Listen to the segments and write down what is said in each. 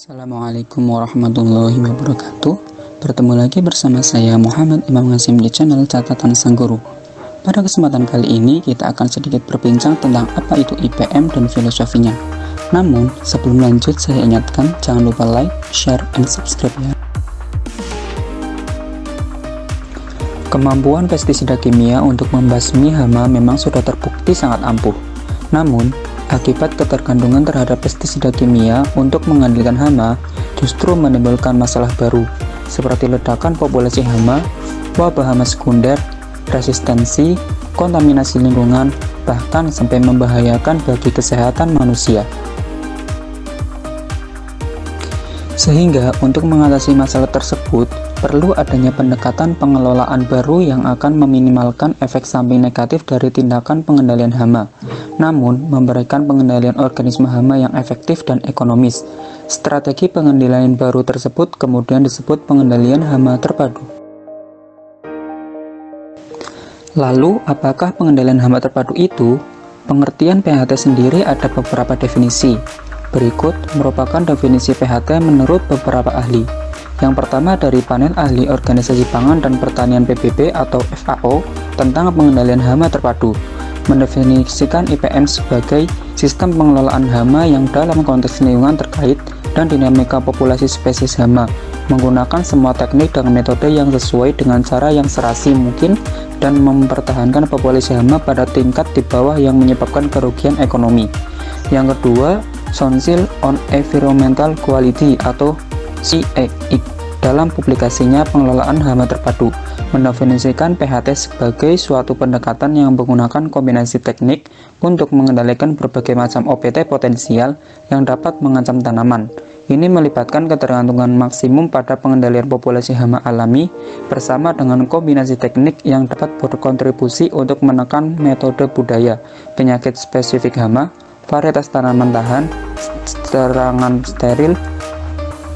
Assalamualaikum warahmatullahi wabarakatuh. Bertemu lagi bersama saya Muhammad Imam Hasim di channel Catatan Sang Guru. Pada kesempatan kali ini kita akan sedikit berbincang tentang apa itu IPM dan filosofinya. Namun sebelum lanjut saya ingatkan jangan lupa like, share, and subscribe ya. Kemampuan pestisida kimia untuk membasmi hama memang sudah terbukti sangat ampuh. Namun akibat ketergantungan terhadap pestisida kimia untuk mengendalikan hama justru menimbulkan masalah baru, seperti ledakan populasi hama, wabah hama sekunder, resistensi, kontaminasi lingkungan, bahkan sampai membahayakan bagi kesehatan manusia. Sehingga untuk mengatasi masalah tersebut, perlu adanya pendekatan pengelolaan baru yang akan meminimalkan efek samping negatif dari tindakan pengendalian hama, namun memberikan pengendalian organisme hama yang efektif dan ekonomis. Strategi pengendalian baru tersebut kemudian disebut pengendalian hama terpadu. Lalu, apakah pengendalian hama terpadu itu? Pengertian PHT sendiri ada beberapa definisi. Berikut merupakan definisi PHT menurut beberapa ahli. Yang pertama dari panel ahli Organisasi Pangan dan Pertanian PBB atau FAO tentang pengendalian hama terpadu, mendefinisikan IPM sebagai sistem pengelolaan hama yang dalam konteks lingkungan terkait dan dinamika populasi spesies hama, menggunakan semua teknik dan metode yang sesuai dengan cara yang serasi mungkin dan mempertahankan populasi hama pada tingkat di bawah yang menyebabkan kerugian ekonomi. Yang kedua, Council on Environmental Quality atau CEQ dalam publikasinya Pengelolaan Hama Terpadu mendefinisikan PHT sebagai suatu pendekatan yang menggunakan kombinasi teknik untuk mengendalikan berbagai macam OPT potensial yang dapat mengancam tanaman. Ini melibatkan ketergantungan maksimum pada pengendalian populasi hama alami bersama dengan kombinasi teknik yang dapat berkontribusi untuk menekan metode budaya, penyakit spesifik hama, varietas tanaman tahan, serangan steril,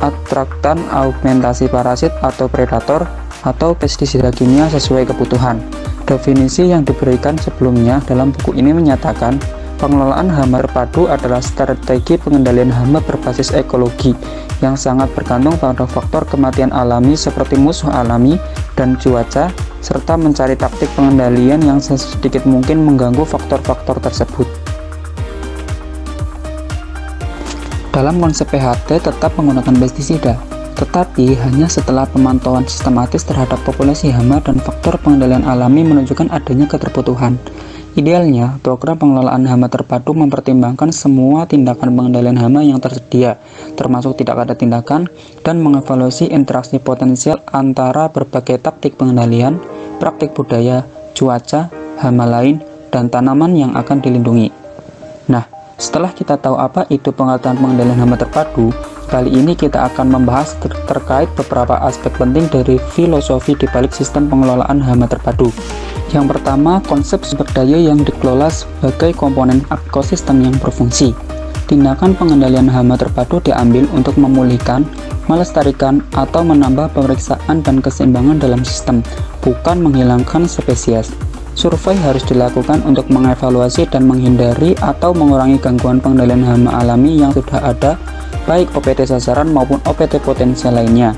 atraktan, augmentasi parasit atau predator, atau pestisida kimia sesuai kebutuhan. Definisi yang diberikan sebelumnya dalam buku ini menyatakan pengelolaan hama terpadu adalah strategi pengendalian hama berbasis ekologi yang sangat bergantung pada faktor kematian alami seperti musuh alami dan cuaca, serta mencari taktik pengendalian yang sedikit mungkin mengganggu faktor-faktor tersebut. Dalam konsep PHT tetap menggunakan pestisida, tetapi hanya setelah pemantauan sistematis terhadap populasi hama dan faktor pengendalian alami menunjukkan adanya keterbutuhan. Idealnya, program pengelolaan hama terpadu mempertimbangkan semua tindakan pengendalian hama yang tersedia, termasuk tidak ada tindakan, dan mengevaluasi interaksi potensial antara berbagai taktik pengendalian, praktik budaya, cuaca, hama lain, dan tanaman yang akan dilindungi. Setelah kita tahu apa itu pengendalian hama terpadu, kali ini kita akan membahas terkait beberapa aspek penting dari filosofi di balik sistem pengelolaan hama terpadu. Yang pertama, konsep sumber daya yang dikelola sebagai komponen ekosistem yang berfungsi. Tindakan pengendalian hama terpadu diambil untuk memulihkan, melestarikan, atau menambah pemeriksaan dan keseimbangan dalam sistem, bukan menghilangkan spesies. Survei harus dilakukan untuk mengevaluasi dan menghindari atau mengurangi gangguan pengendalian hama alami yang sudah ada, baik OPT sasaran maupun OPT potensial lainnya.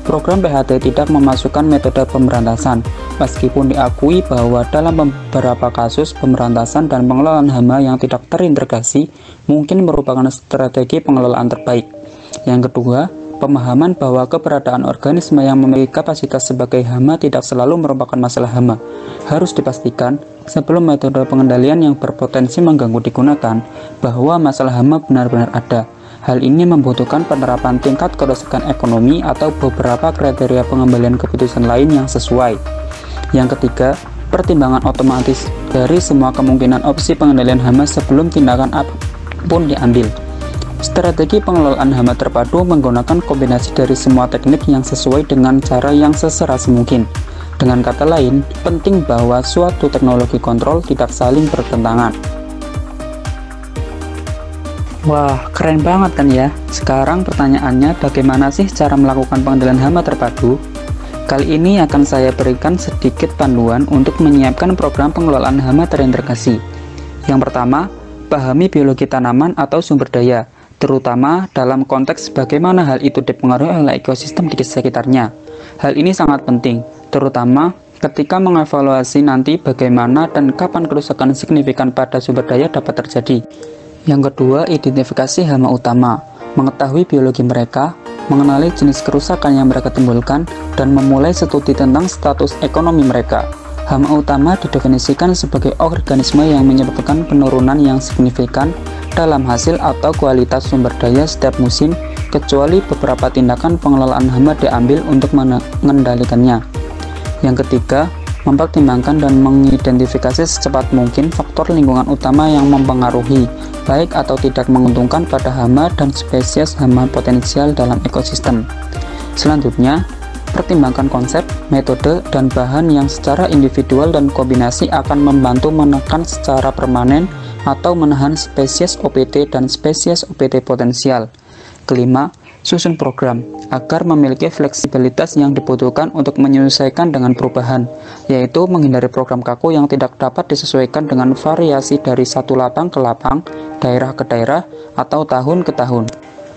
Program PHT tidak memasukkan metode pemberantasan, meskipun diakui bahwa dalam beberapa kasus pemberantasan dan pengelolaan hama yang tidak terintegrasi mungkin merupakan strategi pengelolaan terbaik. Yang kedua, pemahaman bahwa keberadaan organisme yang memiliki kapasitas sebagai hama tidak selalu merupakan masalah hama harus dipastikan sebelum metode pengendalian yang berpotensi mengganggu digunakan, bahwa masalah hama benar-benar ada. Hal ini membutuhkan penerapan tingkat kerusakan ekonomi atau beberapa kriteria pengambilan keputusan lain yang sesuai. Yang ketiga, pertimbangan otomatis dari semua kemungkinan opsi pengendalian hama sebelum tindakan apapun diambil. Strategi pengelolaan hama terpadu menggunakan kombinasi dari semua teknik yang sesuai dengan cara yang seserasi mungkin. Dengan kata lain, penting bahwa suatu teknologi kontrol tidak saling bertentangan. Wah, keren banget kan ya? Sekarang pertanyaannya, bagaimana sih cara melakukan pengendalian hama terpadu? Kali ini akan saya berikan sedikit panduan untuk menyiapkan program pengelolaan hama terintegrasi. Yang pertama, pahami biologi tanaman atau sumber daya. terutama dalam konteks bagaimana hal itu dipengaruhi oleh ekosistem di sekitarnya. Hal ini sangat penting, terutama ketika mengevaluasi nanti bagaimana dan kapan kerusakan signifikan pada sumber daya dapat terjadi. Yang kedua, identifikasi hama utama, mengetahui biologi mereka, mengenali jenis kerusakan yang mereka timbulkan, dan memulai studi tentang status ekonomi mereka. Hama utama didefinisikan sebagai organisme yang menyebabkan penurunan yang signifikan dalam hasil atau kualitas sumber daya setiap musim, kecuali beberapa tindakan pengelolaan hama diambil untuk mengendalikannya. Yang ketiga, mempertimbangkan dan mengidentifikasi secepat mungkin faktor lingkungan utama yang mempengaruhi, baik atau tidak menguntungkan pada hama dan spesies hama potensial dalam ekosistem. Selanjutnya, pertimbangkan konsep, metode, dan bahan yang secara individual dan kombinasi akan membantu menekan secara permanen atau menahan spesies OPT dan spesies OPT potensial. Kelima, susun program agar memiliki fleksibilitas yang dibutuhkan untuk menyesuaikan dengan perubahan, yaitu menghindari program kaku yang tidak dapat disesuaikan dengan variasi dari satu lapang ke lapang, daerah ke daerah, atau tahun ke tahun.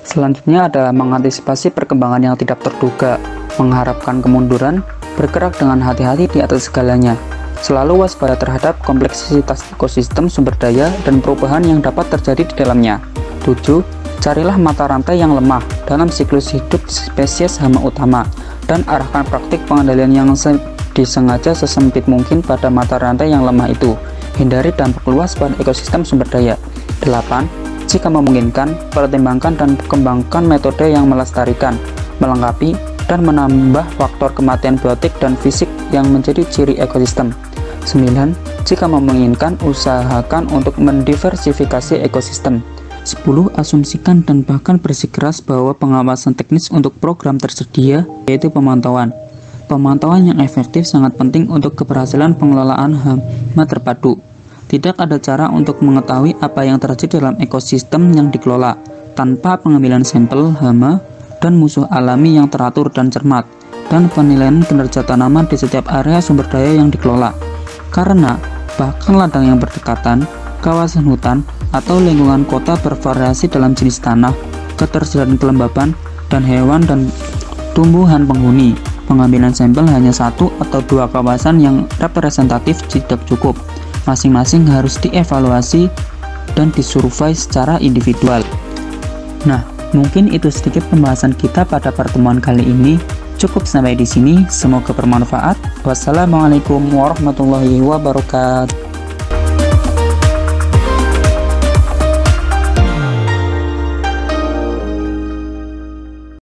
Selanjutnya adalah mengantisipasi perkembangan yang tidak terduga, mengharapkan kemunduran, bergerak dengan hati-hati di atas segalanya, selalu waspada terhadap kompleksitas ekosistem sumber daya dan perubahan yang dapat terjadi di dalamnya. 7. Carilah mata rantai yang lemah dalam siklus hidup spesies hama utama, dan arahkan praktik pengendalian yang disengaja sesempit mungkin pada mata rantai yang lemah itu. Hindari dampak luas pada ekosistem sumber daya. 8. Jika memungkinkan, pertimbangkan dan kembangkan metode yang melestarikan, melengkapi, dan menambah faktor kematian biotik dan fisik yang menjadi ciri ekosistem. 9. Jika memungkinkan, usahakan untuk mendiversifikasi ekosistem. 10. Asumsikan dan bahkan bersikeras bahwa pengawasan teknis untuk program tersedia, yaitu pemantauan. Pemantauan yang efektif sangat penting untuk keberhasilan pengelolaan hama terpadu. Tidak ada cara untuk mengetahui apa yang terjadi dalam ekosistem yang dikelola tanpa pengambilan sampel hama dan musuh alami yang teratur dan cermat, dan penilaian kinerja tanaman di setiap area sumber daya yang dikelola. Karena bahkan ladang yang berdekatan, kawasan hutan, atau lingkungan kota bervariasi dalam jenis tanah, ketersediaan kelembaban, dan hewan dan tumbuhan penghuni. Pengambilan sampel hanya satu atau dua kawasan yang representatif tidak cukup. Masing-masing harus dievaluasi dan disurvei secara individual. Nah, mungkin itu sedikit pembahasan kita pada pertemuan kali ini. Cukup sampai di sini, semoga bermanfaat. Wassalamualaikum warahmatullahi wabarakatuh.